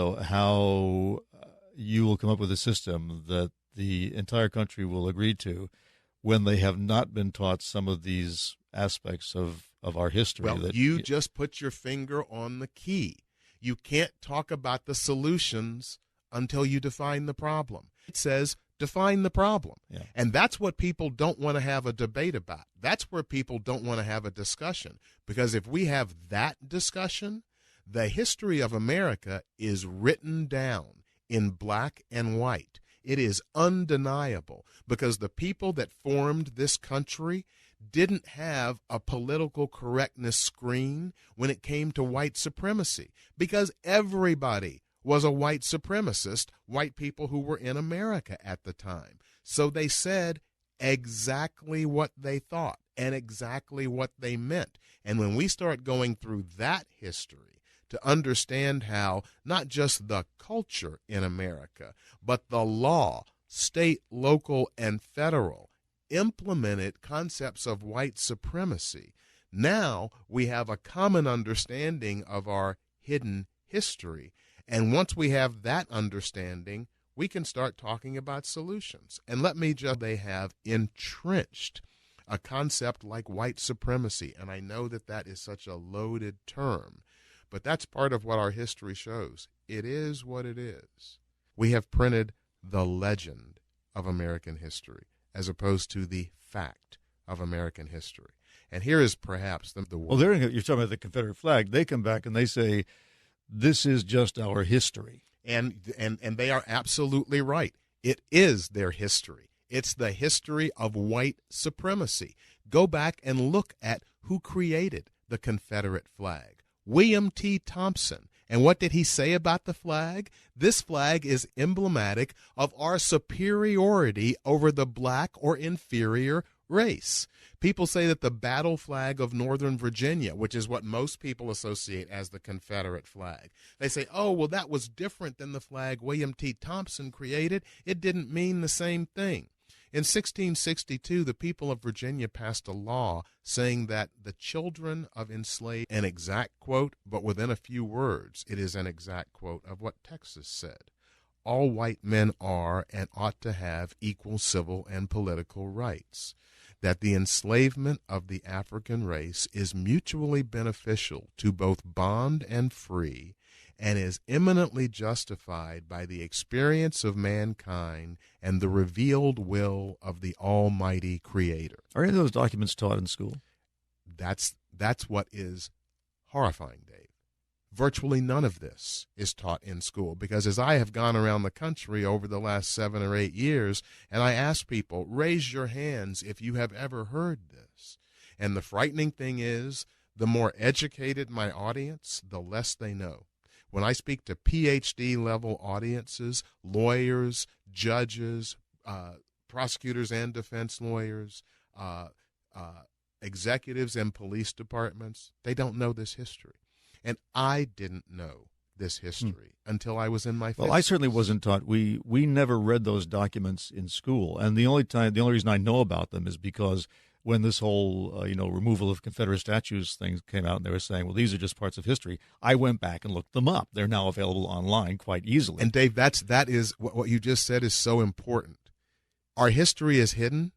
So how you will come up with a system that the entire country will agree to when they have not been taught some of these aspects of our history. Well, you just put your finger on the key. You can't talk about the solutions until you define the problem. It says define the problem. Yeah. And that's what people don't want to have a debate about. That's where people don't want to have a discussion. Because if we have that discussion, the history of America is written down in black and white. It is undeniable because the people that formed this country didn't have a political correctness screen when it came to white supremacy because everybody was a white supremacist, white people who were in America at the time. So they said exactly what they thought and exactly what they meant. And when we start going through that history to understand how not just the culture in America, but the law, state, local, and federal, implemented concepts of white supremacy, now we have a common understanding of our hidden history. And once we have that understanding, we can start talking about solutions. And let me just, they have entrenched a concept like white supremacy. And I know that that is such a loaded term, but that's part of what our history shows. It is what it is. We have printed the legend of American history as opposed to the fact of American history. And here is perhaps the Well, you're talking about the Confederate flag. They come back and they say, this is just our history. And they are absolutely right. It is their history. It's the history of white supremacy. Go back and look at who created the Confederate flag. William T. Thompson. And what did he say about the flag? This flag is emblematic of our superiority over the black or inferior race. People say that the battle flag of Northern Virginia, which is what most people associate as the Confederate flag, they say, oh, well, that was different than the flag William T. Thompson created. It didn't mean the same thing. In 1662, the people of Virginia passed a law saying that the children of enslaved, an exact quote, but within a few words, it is an exact quote of what Texas said. All white men are and ought to have equal civil and political rights. That the enslavement of the African race is mutually beneficial to both bond and free, and is eminently justified by the experience of mankind and the revealed will of the Almighty Creator. Are any of those documents taught in school? That's what is horrifying, Dave. Virtually none of this is taught in school because as I have gone around the country over the last 7 or 8 years, and I ask people, raise your hands if you have ever heard this. And the frightening thing is, the more educated my audience, the less they know. When I speak to PhD-level audiences, lawyers, judges, prosecutors and defense lawyers, executives in police departments, they don't know this history. And I didn't know this history until I was in my 50s. Well, I certainly wasn't taught. We never read those documents in school. And the only reason I know about them is because when this whole, removal of Confederate statues thing came out and they were saying, well, these are just parts of history, I went back and looked them up. They're now available online quite easily. And Dave, that is what you just said is so important. Our history is hidden,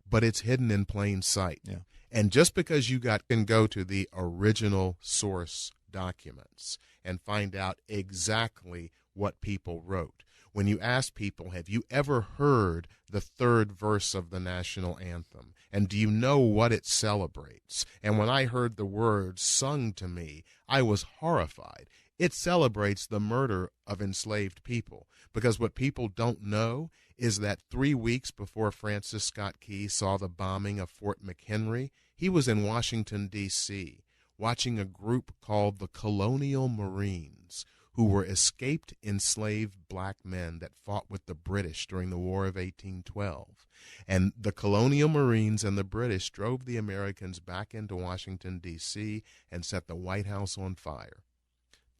but it's hidden in plain sight. Yeah. And just because you can go to the original source documents and find out exactly what people wrote. When you ask people, have you ever heard the third verse of the national anthem? And do you know what it celebrates? And when I heard the words sung to me, I was horrified. It celebrates the murder of enslaved people. Because what people don't know is that 3 weeks before Francis Scott Key saw the bombing of Fort McHenry, he was in Washington, D.C., watching a group called the Colonial Marines, who were escaped enslaved black men that fought with the British during the War of 1812. And the Colonial Marines and the British drove the Americans back into Washington, D.C., and set the White House on fire.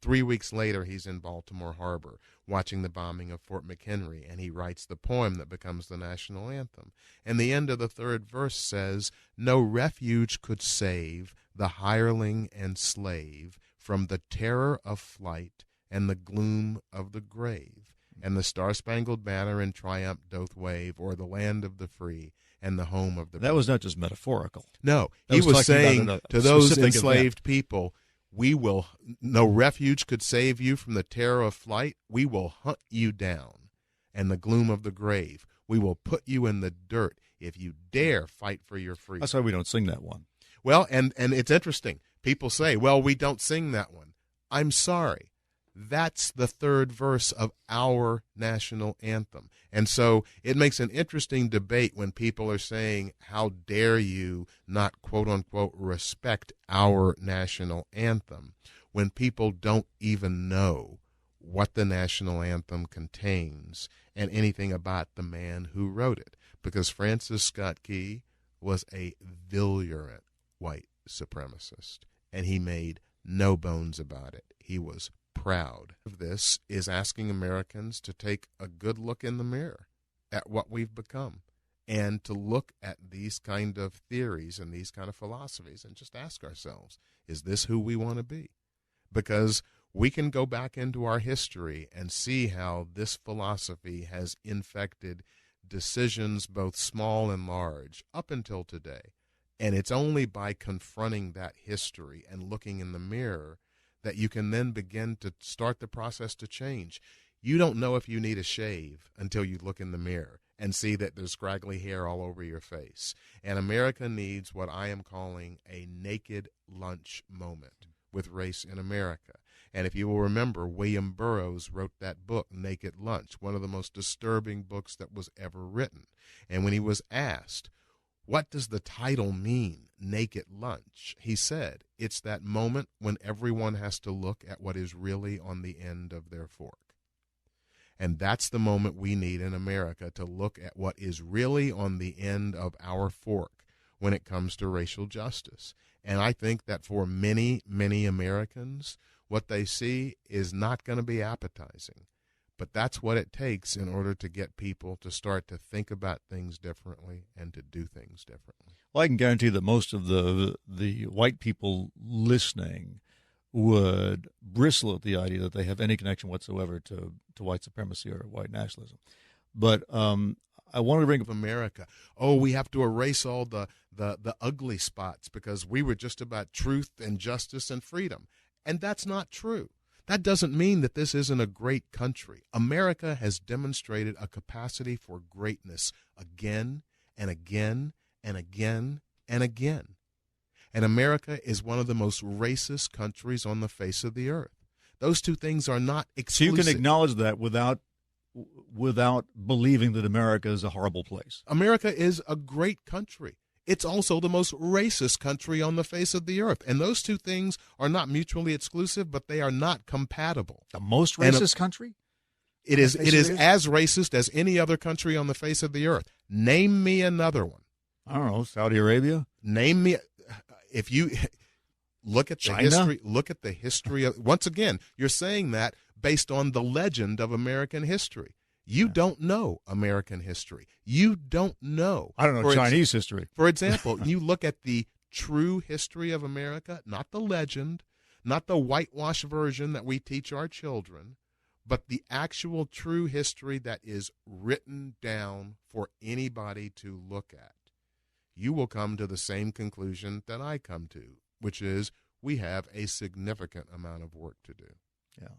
3 weeks later, he's in Baltimore Harbor watching the bombing of Fort McHenry, and he writes the poem that becomes the national anthem. And the end of the third verse says, no refuge could save the hireling and slave from the terror of flight and the gloom of the grave, and the star-spangled banner in triumph doth wave o'er the land of the free and the home of the That was not just metaphorical. No, That he was was talking saying about a to those specific enslaved people, no refuge could save you from the terror of flight. We will hunt you down and the gloom of the grave. We will put you in the dirt if you dare fight for your freedom. That's why we don't sing that one. Well, and it's interesting. People say, well, we don't sing that one. I'm sorry. That's the third verse of our national anthem. And so it makes an interesting debate when people are saying, how dare you not, quote unquote, respect our national anthem, when people don't even know what the national anthem contains and anything about the man who wrote it. Because Francis Scott Key was a virulent white supremacist, and he made no bones about it. He was proud of this, is asking Americans to take a good look in the mirror at what we've become and to look at these kind of theories and these kind of philosophies and just ask ourselves, is this who we want to be? Because we can go back into our history and see how this philosophy has infected decisions both small and large up until today. And it's only by confronting that history and looking in the mirror that you can then begin to start the process to change. You don't know if you need a shave until you look in the mirror and see that there's scraggly hair all over your face. And America needs what I am calling a naked lunch moment with race in America. And if you will remember, William Burroughs wrote that book, Naked Lunch, one of the most disturbing books that was ever written. And when he was asked, what does the title mean, Naked Lunch? He said, it's that moment when everyone has to look at what is really on the end of their fork. And that's the moment we need in America, to look at what is really on the end of our fork when it comes to racial justice. And I think that for many, many Americans, what they see is not going to be appetizing. But that's what it takes in order to get people to start to think about things differently and to do things differently. Well, I can guarantee that most of the white people listening would bristle at the idea that they have any connection whatsoever to white supremacy or white nationalism. But I wanted to bring up America. Oh, we have to erase all the ugly spots because we were just about truth and justice and freedom. And that's not true. That doesn't mean that this isn't a great country. America has demonstrated a capacity for greatness again and again and again and again. And America is one of the most racist countries on the face of the earth. Those two things are not exclusive. So you can acknowledge that without believing that America is a horrible place. America is a great country. It's also the most racist country on the face of the earth. And those two things are not mutually exclusive, but they are not compatible. The most racist country? It is as racist as any other country on the face of the earth. Name me another one. I don't know, Saudi Arabia? Name me, if you look at the China? history of, once again, you're saying that based on the legend of American history. You don't know American history. You don't know. I don't know Chinese history. For example, you look at the true history of America, not the legend, not the whitewash version that we teach our children, but the actual true history that is written down for anybody to look at. You will come to the same conclusion that I come to, which is we have a significant amount of work to do. Yeah.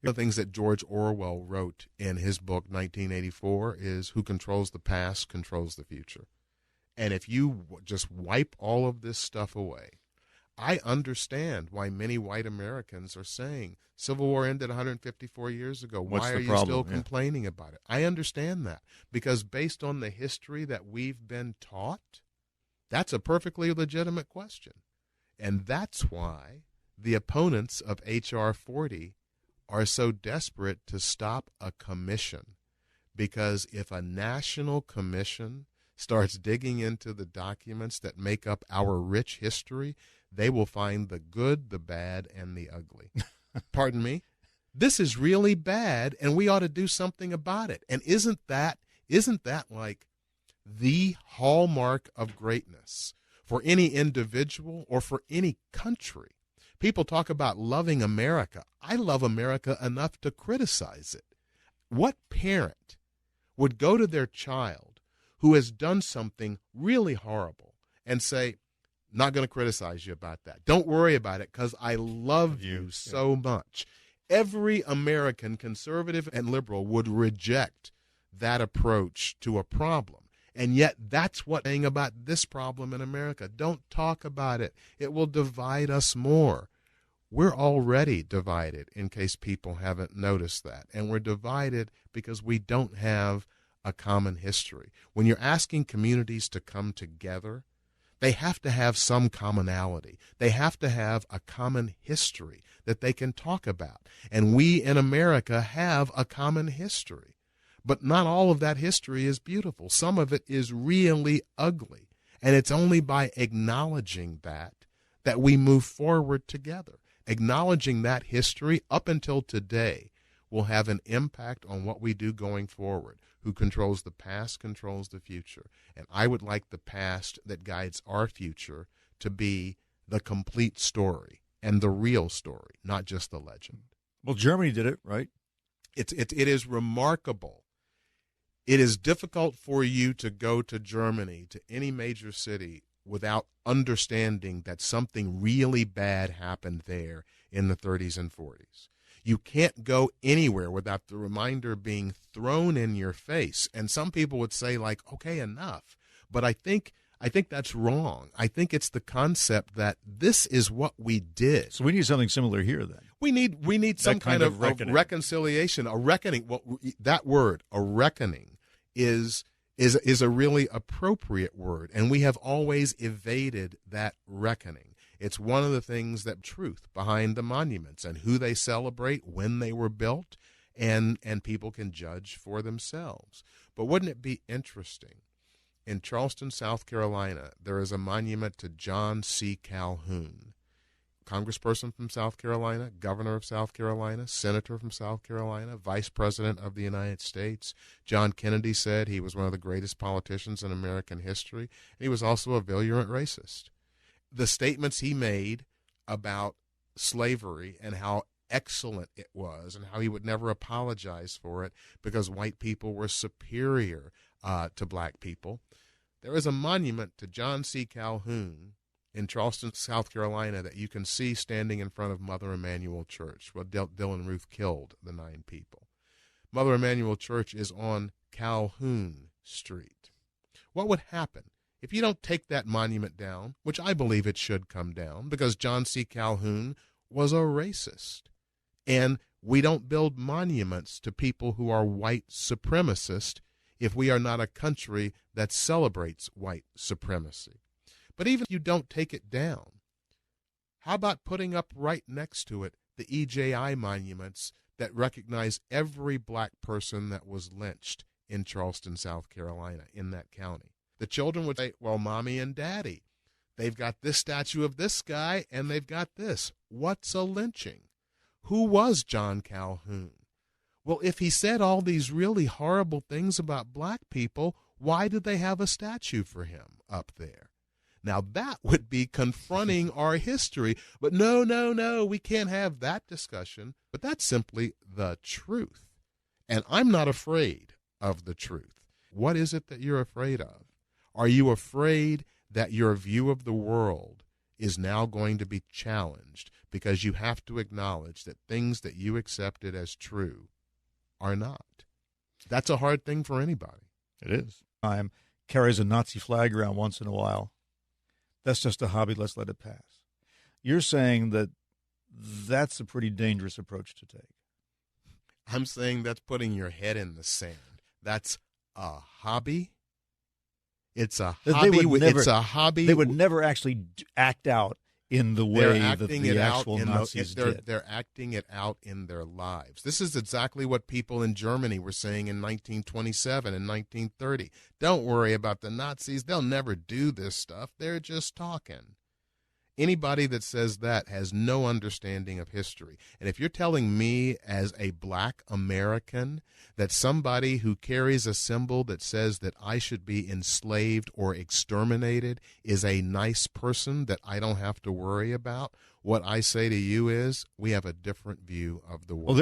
One of the things that George Orwell wrote in his book 1984 is who controls the past controls the future. And if you just wipe all of this stuff away, I understand why many white Americans are saying Civil War ended 154 years ago. Why are you still complaining about it? I understand that because based on the history that we've been taught, that's a perfectly legitimate question. And that's why the opponents of H.R. 40 are so desperate to stop a commission, because if a national commission starts digging into the documents that make up our rich history, they will find the good, the bad, and the ugly. Pardon me? This is really bad, and we ought to do something about it. And isn't that like the hallmark of greatness for any individual or for any country? People talk about loving America. I love America enough to criticize it. What parent would go to their child who has done something really horrible and say, not going to criticize you about that. Don't worry about it because I love you so much. Every American, conservative and liberal, would reject that approach to a problem. And yet that's what's saying about this problem in America. Don't talk about it. It will divide us more. We're already divided, in case people haven't noticed that. And we're divided because we don't have a common history. When you're asking communities to come together, they have to have some commonality. They have to have a common history that they can talk about. And we in America have a common history. But not all of that history is beautiful. Some of it is really ugly. And it's only by acknowledging that we move forward together. Acknowledging that history up until today will have an impact on what we do going forward. Who controls the past controls the future. And I would like the past that guides our future to be the complete story and the real story, not just the legend. Well, Germany did it, right? It is remarkable. It is difficult for you to go to Germany, to any major city, without understanding that something really bad happened there in the 30s and 40s. You can't go anywhere without the reminder being thrown in your face. And some people would say, like, okay, enough. But I think that's wrong. I think it's the concept that this is what we did. So we need something similar here then. We need some kind of reconciliation, a reckoning. Well, that word, a reckoning, is a really appropriate word, and we have always evaded that reckoning. It's one of the things that truth behind the monuments and who they celebrate, when they were built, and people can judge for themselves. But wouldn't it be interesting? In Charleston, South Carolina, there is a monument to John C. Calhoun, congressperson from South Carolina, governor of South Carolina, senator from South Carolina, vice president of the United States. John Kennedy said he was one of the greatest politicians in American history, and he was also a virulent racist. The statements he made about slavery and how excellent it was and how he would never apologize for it because white people were superior to black people. There is a monument to John C. Calhoun in Charleston, South Carolina, that you can see standing in front of Mother Emanuel Church, where Dylann Roof killed the 9 people. Mother Emanuel Church is on Calhoun Street. What would happen if you don't take that monument down, which I believe it should come down, because John C. Calhoun was a racist, and we don't build monuments to people who are white supremacists if we are not a country that celebrates white supremacy. But even if you don't take it down, how about putting up right next to it the EJI monuments that recognize every black person that was lynched in Charleston, South Carolina, in that county? The children would say, well, mommy and daddy, they've got this statue of this guy and they've got this. What's a lynching? Who was John Calhoun? Well, if he said all these really horrible things about black people, why did they have a statue for him up there? Now, that would be confronting our history. But no, we can't have that discussion. But that's simply the truth. And I'm not afraid of the truth. What is it that you're afraid of? Are you afraid that your view of the world is now going to be challenged because you have to acknowledge that things that you accepted as true are not? That's a hard thing for anybody. It is. Time carries a Nazi flag around once in a while. That's just a hobby. Let's let it pass. You're saying that that's a pretty dangerous approach to take. I'm saying that's putting your head in the sand. That's a hobby. It's a hobby. It's a hobby. They would never actually act out in the way that the actual Nazis did. They're acting it out in their lives. This is exactly what people in Germany were saying in 1927 and 1930. Don't worry about the Nazis. They'll never do this stuff. They're just talking. Anybody that says that has no understanding of history. And if you're telling me as a black American that somebody who carries a symbol that says that I should be enslaved or exterminated is a nice person that I don't have to worry about, What I say to you is we have a different view of the world. Well,